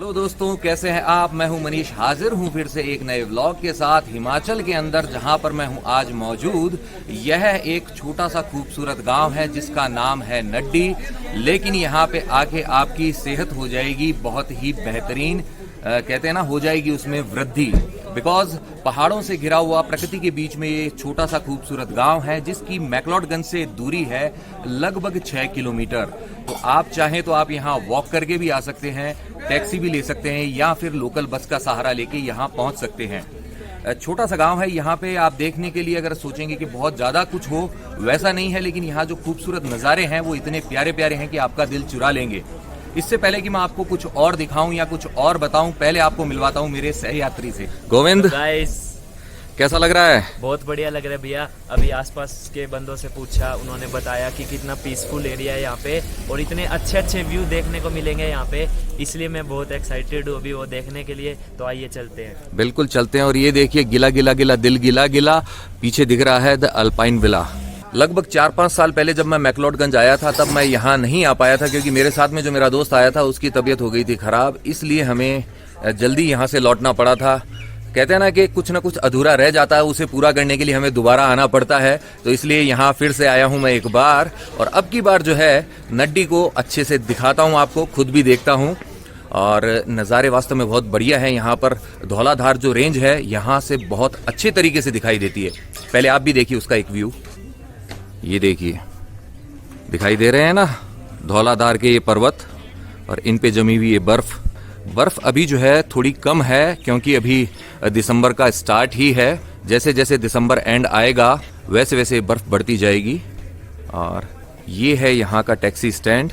Hello दोस्तों, कैसे हैं आप। मैं हूं मनीष, हाजिर हूं फिर से एक नए व्लॉग के साथ। हिमाचल के अंदर जहां पर मैं हूं आज मौजूद, यह एक छोटा सा खूबसूरत गांव है जिसका नाम है नड्डी। लेकिन यहां पे आके आपकी सेहत हो जाएगी बहुत ही बेहतरीन, कहते हैं ना, हो जाएगी उसमें वृद्धि। बिकॉज पहाड़ों से घिरा हुआ प्रकृति के बीच में ये छोटा सा खूबसूरत गांव है जिसकी मैक्लोडगंज से दूरी है लगभग 6 किलोमीटर। तो आप चाहें तो आप यहाँ वॉक करके भी आ सकते हैं, टैक्सी भी ले सकते हैं या फिर लोकल बस का सहारा लेके यहाँ पहुँच सकते हैं। छोटा सा गांव है। यहाँ पे आप देखने के लिए अगर सोचेंगे कि बहुत ज़्यादा कुछ हो, वैसा नहीं है। लेकिन यहाँ जो खूबसूरत नज़ारे हैं वो इतने प्यारे प्यारे हैं कि आपका दिल चुरा लेंगे। इससे पहले कि मैं आपको कुछ और दिखाऊं या कुछ और बताऊं, पहले आपको मिलवाता हूं मेरे सहयात्री से। गोविंद, कैसा लग रहा है? बहुत बढ़िया लग रहा है भैया। अभी आसपास के बंदों से पूछा, उन्होंने बताया कि कितना पीसफुल एरिया है यहाँ पे और इतने अच्छे अच्छे व्यू देखने को मिलेंगे यहाँ पे। इसलिए मैं बहुत एक्साइटेड हूँ अभी वो देखने के लिए। तो आइए चलते हैं। बिल्कुल चलते हैं। और ये देखिए, गिला गिला गिला दिल गिला गिला, पीछे दिख रहा है द अल्पाइन विला। लगभग 4-5 साल पहले जब मैं मैक्लोडगंज आया था तब मैं यहाँ नहीं आ पाया था क्योंकि मेरे साथ में जो मेरा दोस्त आया था उसकी तबीयत हो गई थी खराब, इसलिए हमें जल्दी यहाँ से लौटना पड़ा था। कहते हैं ना कि कुछ ना कुछ अधूरा रह जाता है, उसे पूरा करने के लिए हमें दोबारा आना पड़ता है। तो इसलिए यहाँ फिर से आया हूँ मैं एक बार, और अब की बार जो है नड्डी को अच्छे से दिखाता हूँ आपको, खुद भी देखता हूँ। और नज़ारे वास्तव में बहुत बढ़िया है। यहाँ पर धौलाधार जो रेंज है यहाँ से बहुत अच्छे तरीके से दिखाई देती है। पहले आप भी देखिए उसका एक व्यू। ये देखिए, दिखाई दे रहे हैं ना धौलाधार के ये पर्वत, और इन पे जमी हुई ये बर्फ अभी जो है थोड़ी कम है क्योंकि अभी दिसंबर का स्टार्ट ही है। जैसे जैसे दिसंबर एंड आएगा वैसे वैसे बर्फ बढ़ती जाएगी। और ये है यहाँ का टैक्सी स्टैंड।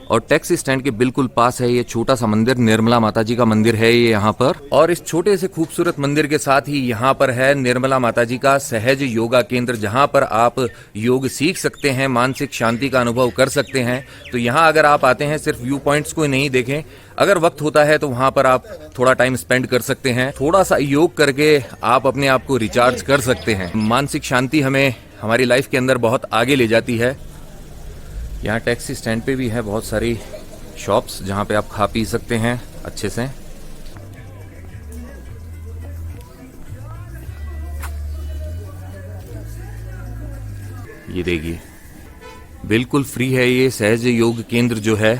और टैक्सी स्टैंड के बिल्कुल पास है ये छोटा सा मंदिर, निर्मला माता जी का मंदिर है ये यहाँ पर। और इस छोटे से खूबसूरत मंदिर के साथ ही यहाँ पर है निर्मला माता जी का सहज योगा केंद्र, जहाँ पर आप योग सीख सकते हैं, मानसिक शांति का अनुभव कर सकते हैं। तो यहाँ अगर आप आते हैं, सिर्फ व्यू पॉइंट्स को नहीं देखें, अगर वक्त होता है तो वहाँ पर आप थोड़ा टाइम स्पेंड कर सकते हैं। थोड़ा सा योग करके आप अपने आप को रिचार्ज कर सकते हैं। मानसिक शांति हमें हमारी लाइफ के अंदर बहुत आगे ले जाती है। यहाँ टैक्सी स्टैंड पे भी है बहुत सारी शॉप्स जहाँ पे आप खा पी सकते हैं अच्छे से। ये देखिए, बिल्कुल फ्री है ये सहज योग केंद्र जो है।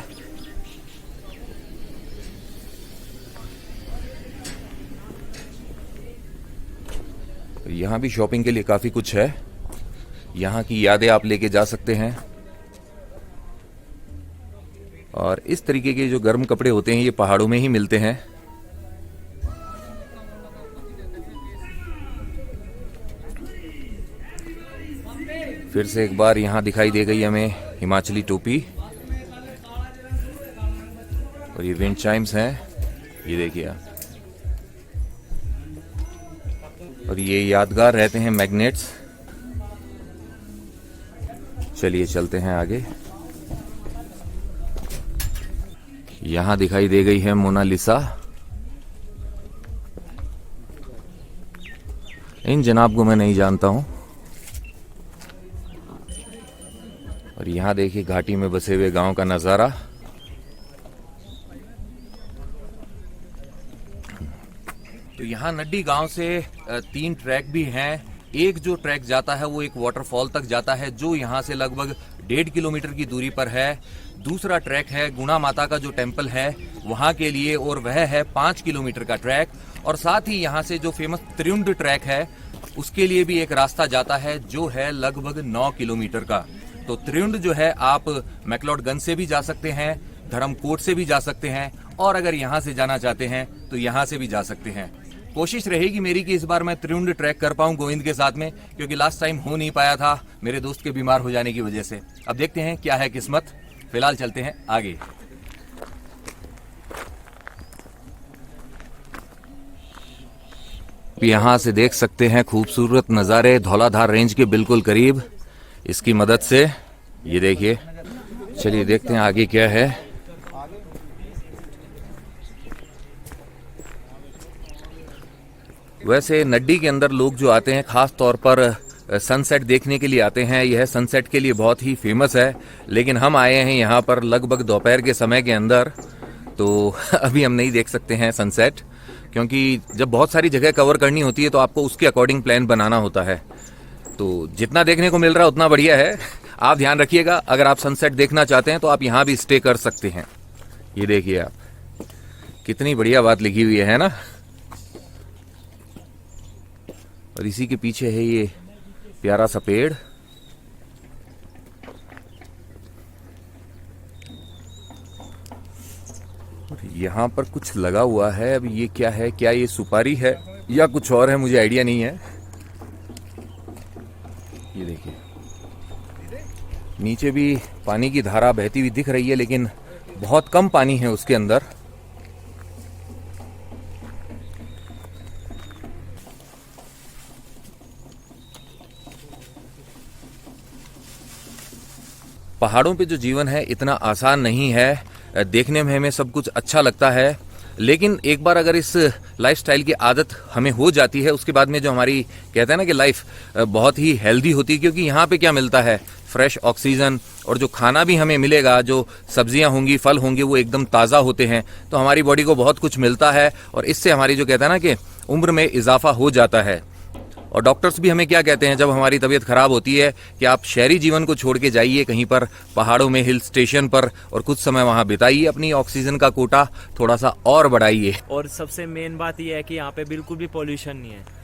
यहाँ भी शॉपिंग के लिए काफी कुछ है। यहाँ की यादें आप लेके जा सकते हैं। और इस तरीके के जो गर्म कपड़े होते हैं ये पहाड़ों में ही मिलते हैं। फिर से एक बार यहाँ दिखाई दे गई हमें हिमाचली टोपी, और ये विंड चाइम्स हैं, ये देखिए आप। और ये यादगार रहते हैं मैग्नेट्स। चलिए चलते हैं आगे। यहाँ दिखाई दे गई है मोनालिसा। इन जनाब को मैं नहीं जानता हूं। और यहाँ देखिए घाटी में बसे हुए गांव का नजारा। तो यहाँ नड्डी गांव से 3 ट्रैक भी हैं। एक जो ट्रैक जाता है वो एक वाटरफॉल तक जाता है जो यहाँ से लगभग 1.5 किलोमीटर की दूरी पर है। दूसरा ट्रैक है गुणा माता का जो टेम्पल है वहाँ के लिए, और वह है 5 किलोमीटर का ट्रैक। और साथ ही यहाँ से जो फेमस त्रियुंड ट्रैक है उसके लिए भी एक रास्ता जाता है जो है लगभग 9 किलोमीटर का। तो त्रियुंड जो है आप मैक्लोडगंज से भी जा सकते हैं, धर्मकोट से भी जा सकते हैं, और अगर यहाँ से जाना चाहते हैं तो यहाँ से भी जा सकते हैं। कोशिश रहेगी मेरी कि इस बार मैं त्रियुंड ट्रैक कर पाऊं गोविंद के साथ में, क्योंकि लास्ट टाइम हो नहीं पाया था मेरे दोस्त के बीमार हो जाने की वजह से। अब देखते हैं क्या है किस्मत। फिलहाल चलते हैं आगे। यहाँ से देख सकते हैं खूबसूरत नज़ारे धौलाधार रेंज के बिल्कुल करीब, इसकी मदद से। ये देखिए, चलिए देखते हैं आगे क्या है। वैसे नड्डी के अंदर लोग जो आते हैं खास तौर पर सनसेट देखने के लिए आते हैं। यह सनसेट के लिए बहुत ही फेमस है, लेकिन हम आए हैं यहाँ पर लगभग दोपहर के समय के अंदर, तो अभी हम नहीं देख सकते हैं सनसेट, क्योंकि जब बहुत सारी जगह कवर करनी होती है तो आपको उसके अकॉर्डिंग प्लान बनाना होता है। तो जितना देखने को मिल रहा है उतना बढ़िया है। आप ध्यान रखिएगा, अगर आप सनसेट देखना चाहते हैं तो आप यहाँ भी स्टे कर सकते हैं। ये देखिए आप, कितनी बढ़िया बात लिखी हुई है ना। और इसी के पीछे है ये प्यारा सा पेड़। यहाँ पर कुछ लगा हुआ है, अब ये क्या है, क्या ये सुपारी है या कुछ और है, मुझे आइडिया नहीं है। ये देखिए नीचे भी पानी की धारा बहती हुई दिख रही है, लेकिन बहुत कम पानी है उसके अंदर। पहाड़ों पे जो जीवन है इतना आसान नहीं है। देखने में हमें सब कुछ अच्छा लगता है, लेकिन एक बार अगर इस लाइफस्टाइल की आदत हमें हो जाती है, उसके बाद में जो हमारी कहते हैं ना कि लाइफ बहुत ही हेल्दी होती है। क्योंकि यहाँ पे क्या मिलता है, फ्रेश ऑक्सीजन, और जो खाना भी हमें मिलेगा, जो सब्जियां होंगी, फल होंगे, वो एकदम ताज़ा होते हैं। तो हमारी बॉडी को बहुत कुछ मिलता है और इससे हमारी जो कहते हैं ना कि उम्र में इजाफा हो जाता है। और डॉक्टर्स भी हमें क्या कहते हैं जब हमारी तबीयत खराब होती है कि आप शहरी जीवन को छोड़ के जाइए कहीं पर पहाड़ों में, हिल स्टेशन पर, और कुछ समय वहां बिताइए, अपनी ऑक्सीजन का कोटा थोड़ा सा और बढ़ाइए। और सबसे मेन बात यह है कि यहाँ पे बिल्कुल भी पॉल्यूशन नहीं है।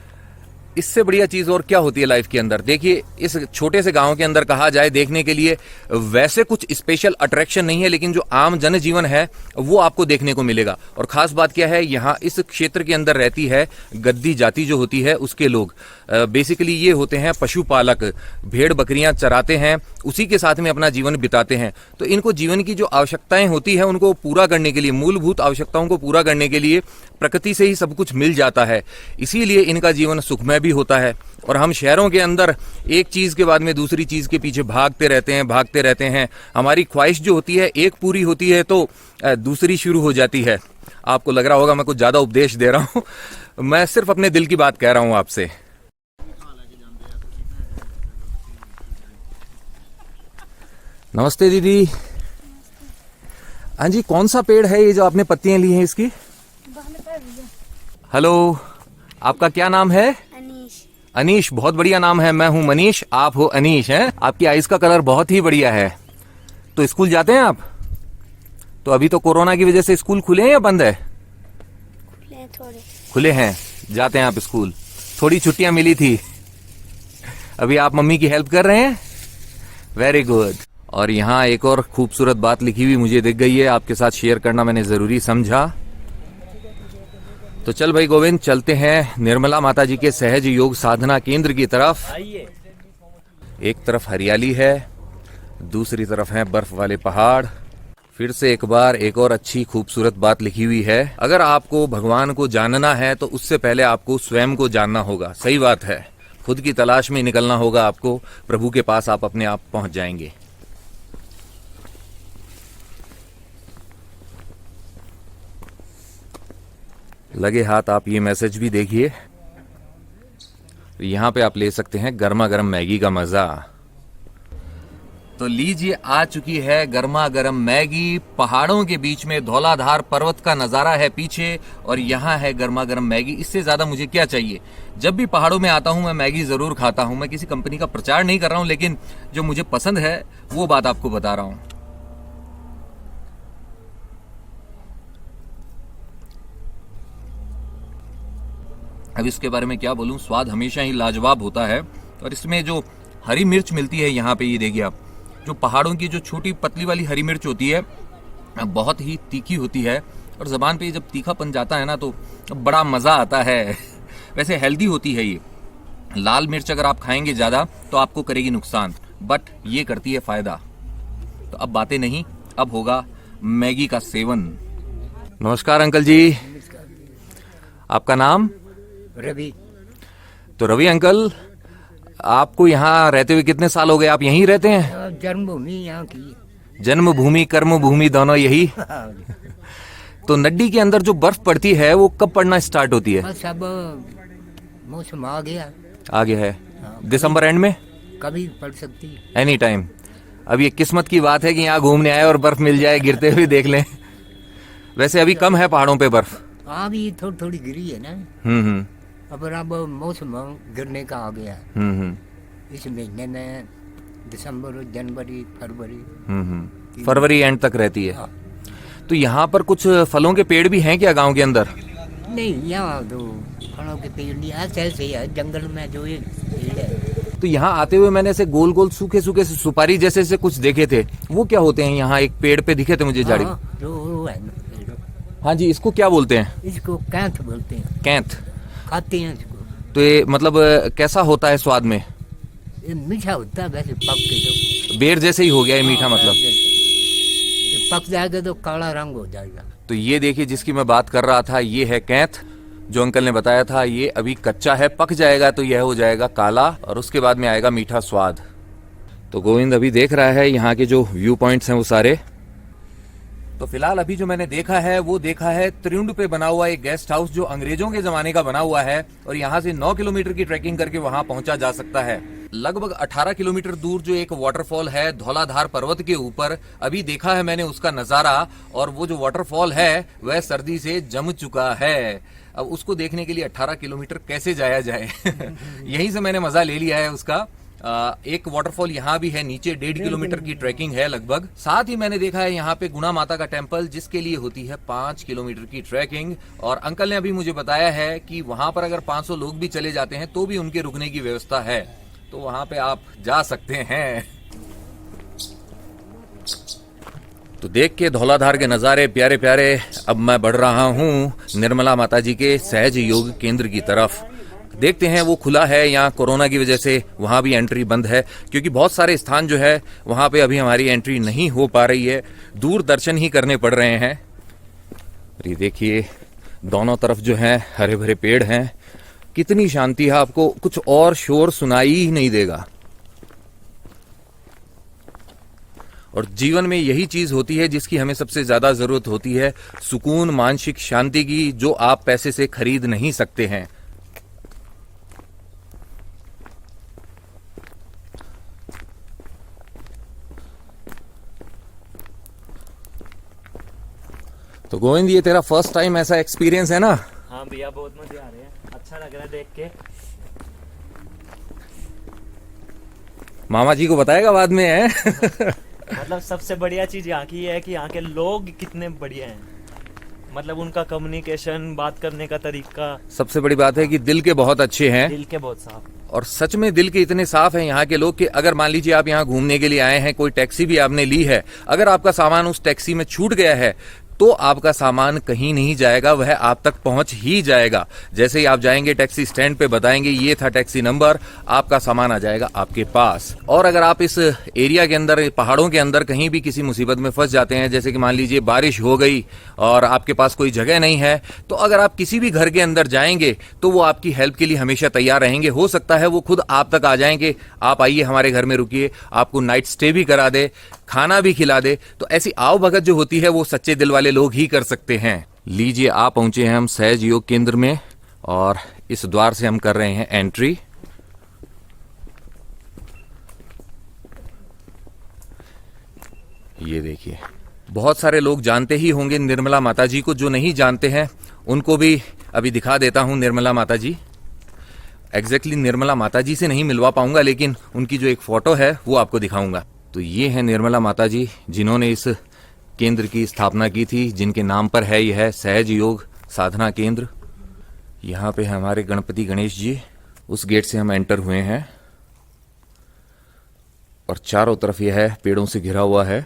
इससे बढ़िया चीज और क्या होती है लाइफ के अंदर। देखिए इस छोटे से गांव के अंदर कहा जाए देखने के लिए वैसे कुछ स्पेशल अट्रैक्शन नहीं है, लेकिन जो आम जनजीवन है वो आपको देखने को मिलेगा। और खास बात क्या है, यहाँ इस क्षेत्र के अंदर रहती है गद्दी जाति जो होती है उसके लोग। बेसिकली ये होते हैं पशुपालक, भेड़ बकरियां चराते हैं, उसी के साथ में अपना जीवन बिताते हैं। तो इनको जीवन की जो आवश्यकताएं होती है उनको पूरा करने के लिए, मूलभूत आवश्यकताओं को पूरा करने के लिए प्रकृति से ही सब कुछ मिल जाता है। इसीलिए इनका जीवन सुखमय भी होता है। और हम शहरों के अंदर एक चीज के बाद में दूसरी चीज के पीछे भागते रहते हैं। हमारी ख्वाहिश जो होती है एक पूरी होती है तो दूसरी शुरू हो जाती है। आपको लग रहा होगा मैं कुछ ज्यादा उपदेश दे रहा हूं, मैं सिर्फ अपने दिल की बात कह रहा हूं आपसे। नमस्ते दीदी। हाँ जी, कौन सा पेड़ है ये जो आपने पत्तियां ली हैं इसकी? हेलो, आपका क्या नाम है? अनीश, बहुत बढ़िया नाम है। मैं हूँ मनीष, आप हो अनीश हैं। आपकी आइज का कलर बहुत ही बढ़िया है। तो स्कूल जाते हैं आप? तो अभी तो कोरोना की वजह से स्कूल खुले हैं या बंद है? खुले हैं, जाते हैं आप स्कूल। थोड़ी छुट्टियां मिली थी, अभी आप मम्मी की हेल्प कर रहे हैं। Very good. और यहाँ एक और खूबसूरत बात लिखी हुई मुझे दिख गई है, आपके साथ शेयर करना मैंने जरूरी समझा। तो चल भाई गोविंद, चलते हैं निर्मला माता जी के सहज योग साधना केंद्र की तरफ। एक तरफ हरियाली है, दूसरी तरफ है बर्फ वाले पहाड़। फिर से एक बार एक और अच्छी खूबसूरत बात लिखी हुई है, अगर आपको भगवान को जानना है तो उससे पहले आपको स्वयं को जानना होगा। सही बात है, खुद की तलाश में निकलना होगा आपको, प्रभु के पास आप अपने आप पहुंच जाएंगे। लगे हाथ आप ये मैसेज भी देखिए। यहाँ पे आप ले सकते हैं गर्मा गर्म मैगी का मजा। तो लीजिए, आ चुकी है गर्मा गर्म मैगी। पहाड़ों के बीच में धौलाधार पर्वत का नजारा है पीछे, और यहाँ है गर्मा गर्म मैगी। इससे ज्यादा मुझे क्या चाहिए। जब भी पहाड़ों में आता हूँ मैं मैगी जरूर खाता हूँ। मैं किसी कंपनी का प्रचार नहीं कर रहा हूँ, लेकिन जो मुझे पसंद है वो बात आपको बता रहा हूँ। अब इसके बारे में क्या बोलूं, स्वाद हमेशा ही लाजवाब होता है। और इसमें जो हरी मिर्च मिलती है यहाँ पे, ये देखिए आप, जो पहाड़ों की जो छोटी पतली वाली हरी मिर्च होती है बहुत ही तीखी होती है, और जबान पे जब तीखापन जाता है ना तो बड़ा मजा आता है। वैसे हेल्दी होती है ये। लाल मिर्च अगर आप खाएंगे ज्यादा तो आपको करेगी नुकसान, बट ये करती है फायदा। तो अब बातें नहीं, अब होगा मैगी का सेवन। नमस्कार अंकल जी, आपका नाम? रवि। तो रवि अंकल, आपको यहाँ रहते हुए कितने साल हो गए? आप यहीं रहते हैं? जन्मभूमि यहाँ की। जन्मभूमि कर्मभूमि दोनों यही। तो नड्डी के अंदर जो बर्फ पड़ती है वो कब पड़ना स्टार्ट होती है? बस अब मौसम आ गया। आ गया है। हाँ। दिसंबर एंड में? कभी पड़ सकती है। Any time. अब ये किस्मत की बात है कि यहाँ घूमने आए और बर्फ मिल जाए, गिरते हुए देख लें। वैसे अभी कम है पहाड़ों पे बर्फ। हाँ भी थोड़ी थोड़ी गिरी है ना। हम्म। अब मौसम गिरने का आ गया है। इस महीने में दिसंबर, जनवरी, फरवरी। फरवरी एंड तक रहती है। हाँ। तो यहाँ पर कुछ फलों के पेड़ भी हैं क्या गांव के अंदर? नहीं, यहाँ तो फलों के पेड़ नहीं, ऐसे ऐसे ही है जंगल में जो ये पेड़ है। तो यहाँ आते हुए मैंने ऐसे गोल गोल सूखे सूखे से सुपारी जैसे से कुछ देखे थे, वो क्या होते हैं? यहाँ एक पेड़ पे दिखे थे मुझे झाड़ी। हाँ, जो वो है ना पेड़, हाँ जी, इसको क्या बोलते हैं? इसको कैंथ बोलते हैं। कैंथ। खाते हैं इसको। तो ये मतलब कैसा होता है स्वाद में? ये मीठा होता है वैसे, पक के तो बेर जैसे ही हो गया ये मीठा मतलब। ये पक जाएगा तो काला रंग हो जाएगा। तो ये देखिए जिसकी मैं बात कर रहा था, ये है कैंथ। जो अंकल ने बताया था ये अभी कच्चा है, पक जाएगा तो यह हो जाएगा काला और उसके बाद में आएगा मीठा स्वाद। तो गोविंद अभी देख रहा है यहाँ के जो व्यू पॉइंट्स हैं वो सारे। तो फिलहाल अभी जो मैंने देखा है वो देखा है त्रिउंड पे बना हुआ एक गेस्ट हाउस जो अंग्रेजों के जमाने का बना हुआ है और यहाँ से 9 किलोमीटर की ट्रैकिंग करके वहां पहुंचा जा सकता है। लगभग 18 किलोमीटर दूर जो एक वाटरफॉल है धौलाधार पर्वत के ऊपर, अभी देखा है मैंने उसका नजारा, और वो जो वाटरफॉल है वह सर्दी से जम चुका है। अब उसको देखने के लिए 18 किलोमीटर कैसे जाया जाए यहीं से मैंने मजा ले लिया है उसका। एक वाटरफॉल यहाँ भी है नीचे, 1.5 किलोमीटर की ट्रैकिंग है लगभग। साथ ही मैंने देखा है यहाँ पे गुणा माता का टेम्पल जिसके लिए होती है 5 किलोमीटर की ट्रैकिंग। और अंकल ने अभी मुझे बताया है कि वहां पर अगर 500 लोग भी चले जाते हैं तो भी उनके रुकने की व्यवस्था है, तो वहां पे आप जा सकते हैं। तो देख के धौलाधार के नजारे प्यारे प्यारे, अब मैं बढ़ रहा हूँ निर्मला माता जी के सहज योग केंद्र की तरफ। देखते हैं वो खुला है, यहाँ कोरोना की वजह से वहाँ भी एंट्री बंद है क्योंकि बहुत सारे स्थान जो है वहाँ पे अभी हमारी एंट्री नहीं हो पा रही है, दूर दर्शन ही करने पड़ रहे हैं। ये देखिए दोनों तरफ जो है हरे भरे पेड़ हैं, कितनी शांति है, आपको कुछ और शोर सुनाई ही नहीं देगा। और जीवन में यही चीज होती है जिसकी हमें सबसे ज्यादा जरूरत होती है, सुकून, मानसिक शांति की, जो आप पैसे से खरीद नहीं सकते हैं। तो गोविंद ये तेरा फर्स्ट टाइम ऐसा एक्सपीरियंस है ना? हाँ भैया, बहुत मजे आ रहे हैं, अच्छा लग रहा है देख के। मामा जी को बताएगा बाद में है मतलब सबसे बढ़िया चीज यहाँ की है कि यहाँ के लोग कितने बढ़िया हैं, मतलब उनका कम्युनिकेशन, बात करने का तरीका। सबसे बड़ी बात है कि दिल के बहुत अच्छे हैं, दिल के बहुत साफ। और सच में दिल के इतने साफ हैं यहाँ के लोग कि अगर मान लीजिए आप यहाँ घूमने के लिए आए हैं, कोई टैक्सी भी आपने ली है, अगर आपका सामान उस टैक्सी में छूट गया है तो आपका सामान कहीं नहीं जाएगा, वह आप तक पहुंच ही जाएगा। जैसे ही आप जाएंगे टैक्सी स्टैंड पे, बताएंगे ये था टैक्सी नंबर, आपका सामान आ जाएगा आपके पास। और अगर आप इस एरिया के अंदर, पहाड़ों के अंदर कहीं भी किसी मुसीबत में फंस जाते हैं, जैसे कि मान लीजिए बारिश हो गई और आपके पास कोई जगह नहीं है, तो अगर आप किसी भी घर के अंदर जाएंगे तो वो आपकी हेल्प के लिए हमेशा तैयार रहेंगे। हो सकता है वो खुद आप तक आ जाएंगे, आप आइए हमारे घर में रुकिए, आपको नाइट स्टे भी करा दे, खाना भी खिला दे। तो ऐसी आओ भगत जो होती है वो सच्चे दिल वाले लोग ही कर सकते हैं। लीजिए आ पहुंचे हैं हम सहज योग केंद्र में और इस द्वार से हम कर रहे हैं एंट्री। ये देखिए बहुत सारे लोग जानते ही होंगे निर्मला माता जी को, जो नहीं जानते हैं उनको भी अभी दिखा देता हूं निर्मला माता जी। एग्जैक्टली निर्मला माता जी से नहीं मिलवा पाऊंगा लेकिन उनकी जो एक फोटो है वो आपको दिखाऊंगा। तो ये है निर्मला माता जी जिन्होंने इस केंद्र की स्थापना की थी, जिनके नाम पर है यह सहज योग साधना केंद्र। यहाँ पे हमारे गणपति गणेश जी, उस गेट से हम एंटर हुए हैं और चारों तरफ यह है पेड़ों से घिरा हुआ है।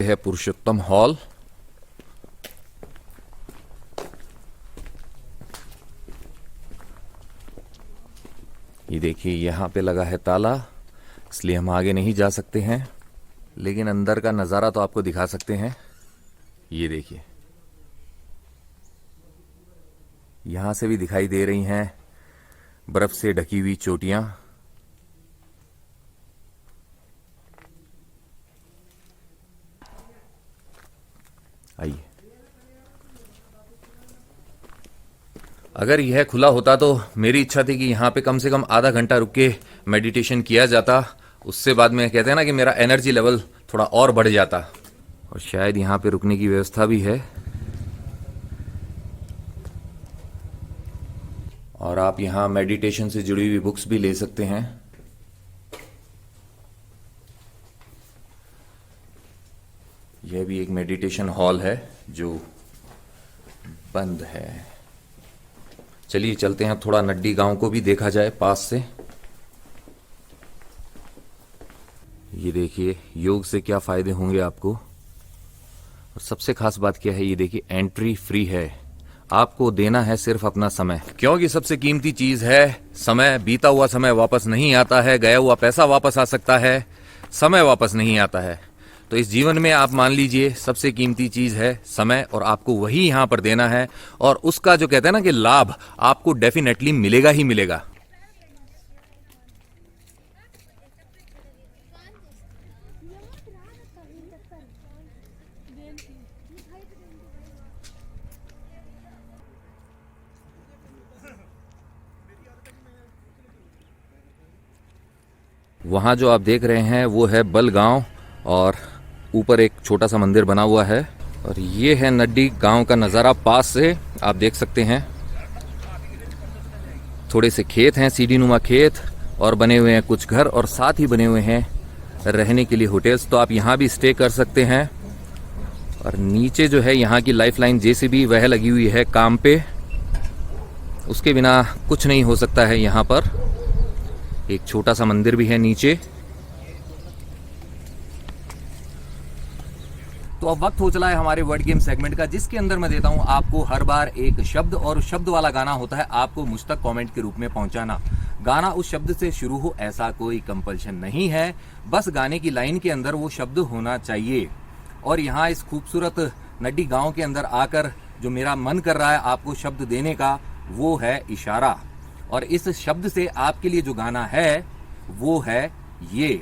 यह है पुरुषोत्तम हॉल। ये देखिए यहाँ पे लगा है ताला, इसलिए हम आगे नहीं जा सकते हैं, लेकिन अंदर का नज़ारा तो आपको दिखा सकते हैं। ये देखिए यहाँ से भी दिखाई दे रही हैं बर्फ से ढकी हुई चोटियां। आइए अगर यह खुला होता तो मेरी इच्छा थी कि यहाँ पे कम से कम आधा घंटा रुक के मेडिटेशन किया जाता, उससे बाद में कहते हैं ना कि मेरा एनर्जी लेवल थोड़ा और बढ़ जाता। और शायद यहाँ पे रुकने की व्यवस्था भी है और आप यहाँ मेडिटेशन से जुड़ी हुई बुक्स भी ले सकते हैं। यह भी एक मेडिटेशन हॉल है जो बंद है। चलिए चलते हैं, थोड़ा नड्डी गांव को भी देखा जाए पास से। ये देखिए योग से क्या फायदे होंगे आपको, और सबसे खास बात क्या है, ये देखिए एंट्री फ्री है। आपको देना है सिर्फ अपना समय, क्योंकि सबसे कीमती चीज है समय। बीता हुआ समय वापस नहीं आता है, गया हुआ पैसा वापस आ सकता है, समय वापस नहीं आता है। तो इस जीवन में आप मान लीजिए सबसे कीमती चीज है समय, और आपको वही यहां पर देना है, और उसका जो कहते हैं ना कि लाभ आपको डेफिनेटली मिलेगा ही मिलेगा। वहां जो आप देख रहे हैं वो है बलगांव, और ऊपर एक छोटा सा मंदिर बना हुआ है। और ये है नड्डी गांव का नज़ारा पास से आप देख सकते हैं। थोड़े से खेत हैं, सीढ़ी नुमा खेत, और बने हुए हैं कुछ घर, और साथ ही बने हुए हैं रहने के लिए होटल्स। तो आप यहाँ भी स्टे कर सकते हैं। और नीचे जो है यहाँ की लाइफलाइन जेसीबी वह लगी हुई है काम पे, उसके बिना कुछ नहीं हो सकता है। यहाँ पर एक छोटा सा मंदिर भी है नीचे। तो अब वक्त हो चला है हमारे वर्ड गेम सेगमेंट का, जिसके अंदर मैं देता हूं आपको हर बार एक शब्द, और शब्द वाला गाना होता है आपको मुझ तक कमेंट के रूप में पहुंचाना। गाना उस शब्द से शुरू हो ऐसा कोई कंपल्शन नहीं है, बस गाने की लाइन के अंदर वो शब्द होना चाहिए। और यहाँ इस खूबसूरत नड्डी गांव के अंदर आकर जो मेरा मन कर रहा है आपको शब्द देने का, वो है इशारा। और इस शब्द से आपके लिए जो गाना है वो है ये।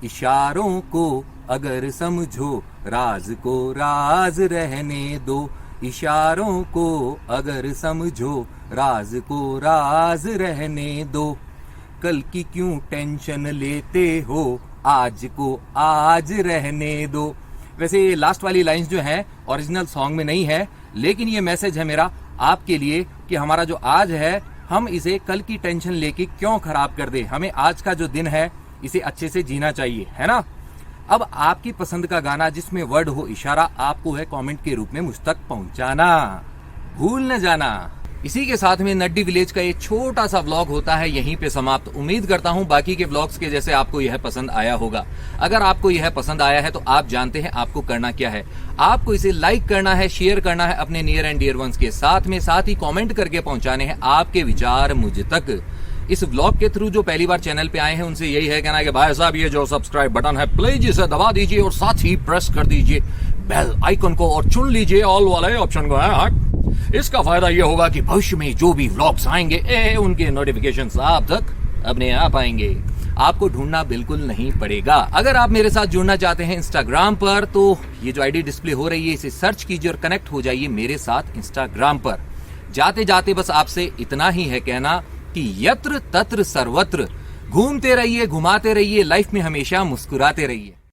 इशारों को अगर समझो, राज को राज रहने दो। इशारों को अगर समझो, राज को राज रहने दो। कल की क्यों टेंशन लेते हो, आज को आज रहने दो। वैसे ये लास्ट वाली लाइंस जो हैं ओरिजिनल सॉन्ग में नहीं है, लेकिन ये मैसेज है मेरा आपके लिए कि हमारा जो आज है, हम इसे कल की टेंशन लेके क्यों खराब कर दे। हमें आज का जो दिन है इसे अच्छे से जीना चाहिए, है ना। अब आपकी पसंद का गाना जिसमें वर्ड हो इशारा, आपको है कमेंट के रूप में मुझ तक पहुंचाना, भूल न जाना। इसी के साथ में नड्डी विलेज का एक छोटा सा व्लॉग होता है यहीं पे समाप्त। उम्मीद करता हूं बाकी के व्लॉग्स के जैसे आपको यह पसंद आया होगा। अगर आपको यह पसंद आया है तो आप जानते हैं आपको करना क्या है। आपको इसे लाइक करना है, शेयर करना है अपने नियर एंड डियर वंस के साथ में, साथ ही कमेंट करके पहुंचाने हैं आपके विचार मुझ तक। इस व्लॉग के थ्रू जो पहली बार चैनल पे आए हैं उनसे यही है कहना कि भाई साहब ये जो सब्सक्राइब बटन है प्लीज इसे दबा दीजिए, और साथ ही प्रेस कर दीजिए बेल आइकन को, और चुन लीजिए ऑल वाले ऑप्शन को। इसका फायदा ये होगा कि भविष्य में जो भी व्लॉग्स आएंगे उनके नोटिफिकेशंस आप तक अपने आप आएंगे, आपको ढूंढना बिल्कुल नहीं पड़ेगा। अगर आप मेरे साथ जुड़ना चाहते हैं इंस्टाग्राम पर, तो ये जो आईडी डिस्प्ले हो रही है इसे सर्च कीजिए और कनेक्ट हो जाइए मेरे साथ इंस्टाग्राम पर। जाते जाते बस आपसे इतना ही है कहना कि यत्र तत्र सर्वत्र घूमते रहिए, घुमाते रहिए, लाइफ में हमेशा मुस्कुराते रहिए।